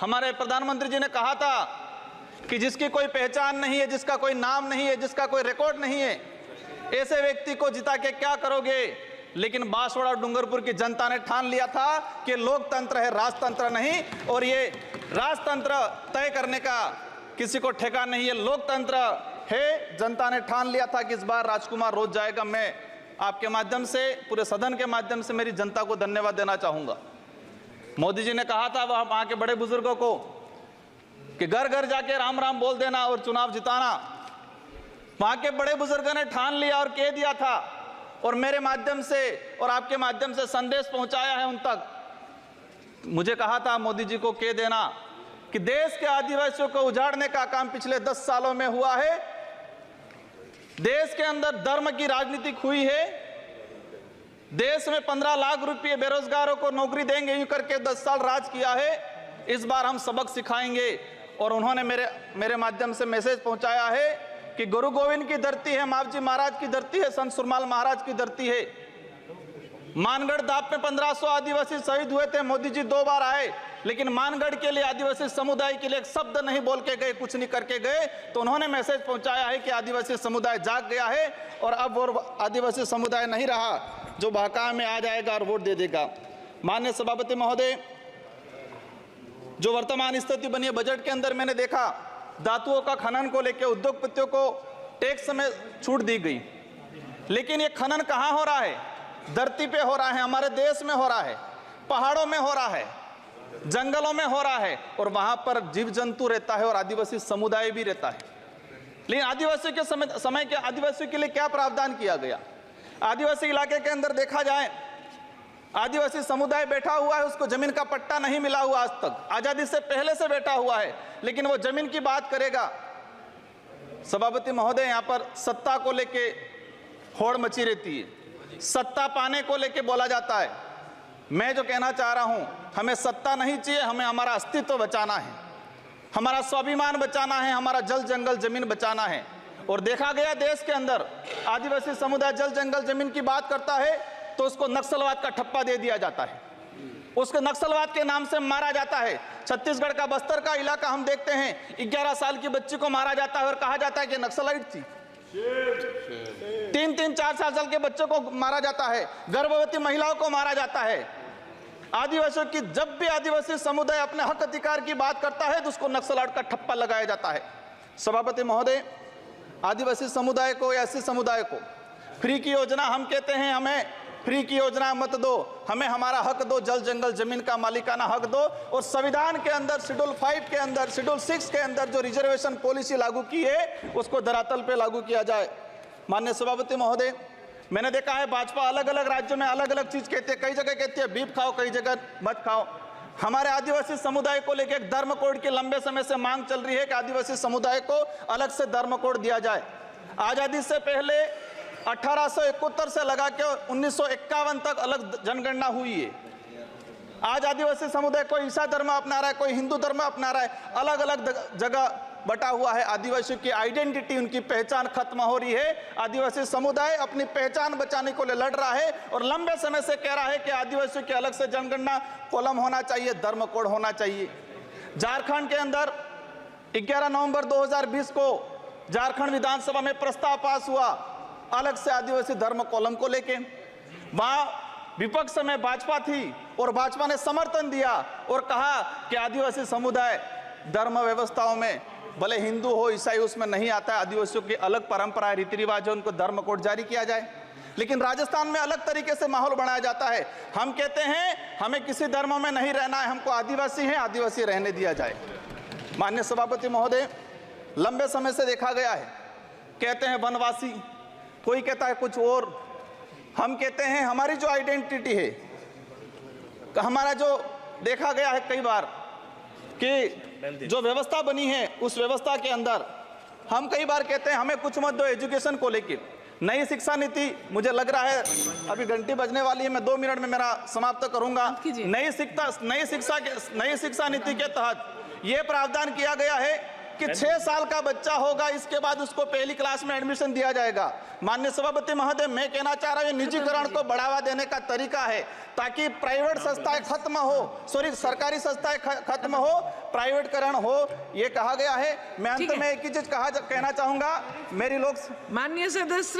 हमारे प्रधानमंत्री जी ने कहा था कि जिसकी कोई पहचान नहीं है, जिसका कोई नाम नहीं है, जिसका कोई रिकॉर्ड नहीं है, ऐसे व्यक्ति को जिता के क्या करोगे। लेकिन बांसवाड़ा और डूंगरपुर की जनता ने ठान लिया था कि लोकतंत्र है, राजतंत्र नहीं। और ये राजतंत्र तय करने का किसी को ठेका नहीं है, लोकतंत्र है। जनता ने ठान लिया था कि इस बार राजकुमार रोज जाएगा। मैं आपके माध्यम से, पूरे सदन के माध्यम से मेरी जनता को धन्यवाद देना चाहूंगा। मोदी जी ने कहा था वहां के बड़े बुजुर्गों को कि घर घर जाके राम राम बोल देना और चुनाव जिताना। वहां के बड़े बुजुर्गों ने ठान लिया और कह दिया था, और मेरे माध्यम से और आपके माध्यम से संदेश पहुंचाया है उन तक। मुझे कहा था मोदी जी को कह देना कि देश के आदिवासियों को उजाड़ने का काम पिछले 10 सालों में हुआ है। देश के अंदर धर्म की राजनीति हुई है। देश में 15 लाख रुपए बेरोजगारों को नौकरी देंगे यूं करके 10 साल राज किया है। इस बार हम सबक सिखाएंगे। और उन्होंने मेरे माध्यम से मैसेज पहुंचाया है कि गुरु गोविंद की धरती है, मावजी महाराज की धरती है, संत सुरमाल महाराज की धरती है। मानगढ़ दाप में 1500 आदिवासी शहीद हुए थे। मोदी जी 2 बार आए, लेकिन मानगढ़ के लिए, आदिवासी समुदाय के लिए एक शब्द नहीं बोल के गए, कुछ नहीं करके गए। तो उन्होंने मैसेज पहुंचाया है कि आदिवासी समुदाय जाग गया है और अब वो आदिवासी समुदाय नहीं रहा जो बहकावे में आ जाएगा और वोट दे देगा। माननीय सभापति महोदय, जो वर्तमान स्थिति बनी है बजट के अंदर, मैंने देखा धातुओं का खनन को लेकर उद्योगपतियों को टैक्स में छूट दी गई। लेकिन ये खनन कहाँ हो रहा है? धरती पे हो रहा है, हमारे देश में हो रहा है, पहाड़ों में हो रहा है, जंगलों में हो रहा है, और वहां पर जीव जंतु रहता है और आदिवासी समुदाय भी रहता है। लेकिन आदिवासियों के समय के आदिवासियों के लिए क्या प्रावधान किया गया? आदिवासी इलाके के अंदर देखा जाए, आदिवासी समुदाय बैठा हुआ है, उसको जमीन का पट्टा नहीं मिला हुआ आज तक, आजादी से पहले से बैठा हुआ है, लेकिन वो जमीन की बात करेगा। सभापति महोदय, यहाँ पर सत्ता को लेके होड़ मची रहती है, सत्ता पाने को लेके बोला जाता है। मैं जो कहना चाह रहा हूं, हमें सत्ता नहीं चाहिए, हमें हमारा अस्तित्व बचाना है, हमारा स्वाभिमान बचाना है, हमारा जल जंगल जमीन बचाना है। और देखा गया देश के अंदर आदिवासी समुदाय जल जंगल जमीन की बात करता है तो उसको नक्सलवाद का ठप्पा दे दिया जाता है, उसको नक्सलवाद के नाम से मारा जाता है। छत्तीसगढ़ का बस्तर का इलाका हम देखते हैं, 11 साल की बच्ची को मारा जाता है और कहा जाता है कि नक्सलाइट थी। 3-3, 4 साल के बच्चों को मारा जाता है, गर्भवती महिलाओं को मारा जाता है। आदिवासियों की, जब भी आदिवासी समुदाय अपने हक अधिकार की बात करता है तो उसको नक्सलाइट का ठप्पा लगाया जाता है। सभापति महोदय, आदिवासी समुदाय को, एससी समुदाय को फ्री की योजना, हम कहते हैं हमें फ्री की योजना मत दो, हमें हमारा हक दो, जल जंगल जमीन का मालिकाना हक दो। और संविधान के अंदर शेड्यूल 5 के अंदर, शेड्यूल 6 के अंदर जो रिजर्वेशन पॉलिसी लागू की है उसको धरातल पे लागू किया जाए। माननीय सभापति महोदय, मैंने देखा है भाजपा अलग अलग राज्यों में अलग अलग चीज कहती है, कई जगह कहती है बीफ खाओ, कई जगह मत खाओ। हमारे आदिवासी समुदाय को लेकर एक धर्म कोड की लंबे समय से मांग चल रही है कि आदिवासी समुदाय को अलग से धर्म कोड दिया जाए। आजादी से पहले 1871 से लगा के 1951 तक अलग जनगणना हुई है। आज आदिवासी समुदाय कोई ईसाई धर्म अपना रहा है, कोई हिंदू धर्म अपना रहा है, अलग अलग जगह बटा हुआ है। आदिवासियों की आइडेंटिटी, उनकी पहचान खत्म हो रही है। आदिवासी समुदाय अपनी पहचान बचाने को लिए लड़ रहा है और लंबे समय से कह रहा है कि आदिवासियों की अलग से जनगणना कॉलम होना चाहिए, धर्म कोड होना चाहिए। झारखंड के अंदर 11 नवंबर 2020 को झारखंड विधानसभा में प्रस्ताव पास हुआ अलग से आदिवासी धर्म कॉलम को लेके। वहां विपक्ष में भाजपा थी और भाजपा ने समर्थन दिया और कहा कि आदिवासी समुदाय धर्म व्यवस्थाओं में, भले हिंदू हो ईसाई, उसमें नहीं आता है, आदिवासियों की अलग परंपरा रीति रिवाज है, उनको धर्म कोड जारी किया जाए। लेकिन राजस्थान में अलग तरीके से माहौल बनाया जाता है। हम कहते हैं हमें किसी धर्म में नहीं रहना है, हमको आदिवासी हैं, आदिवासी रहने दिया जाए। माननीय सभापति महोदय, लंबे समय से देखा गया है, कहते हैं वनवासी, कोई कहता है कुछ और। हम कहते हैं हमारी जो आइडेंटिटी है, हमारा जो देखा गया है कई बार कि जो व्यवस्था बनी है उस व्यवस्था के अंदर हम कई बार कहते हैं हमें कुछ मत दो एजुकेशन को लेकर। नई शिक्षा नीति, मुझे लग रहा है अभी घंटी बजने वाली है, मैं 2 मिनट में मेरा समाप्त करूंगा। नई शिक्षा नीति के तहत यह प्रावधान किया गया है कि 6 साल का बच्चा होगा इसके बाद उसको पहली क्लास में एडमिशन दिया जाएगा। माननीय सभापति महोदय, मैं कहना चाह रहा हूं, ये निजीकरण को बढ़ावा देने का तरीका है ताकि प्राइवेट संस्थाएं खत्म हो, सरकारी संस्थाएं खत्म हो, प्राइवेटकरण हो, ये कहा गया है। मैं अंत में एक ही चीज कहना चाहूंगा, मेरी लोग माननीय सदस्य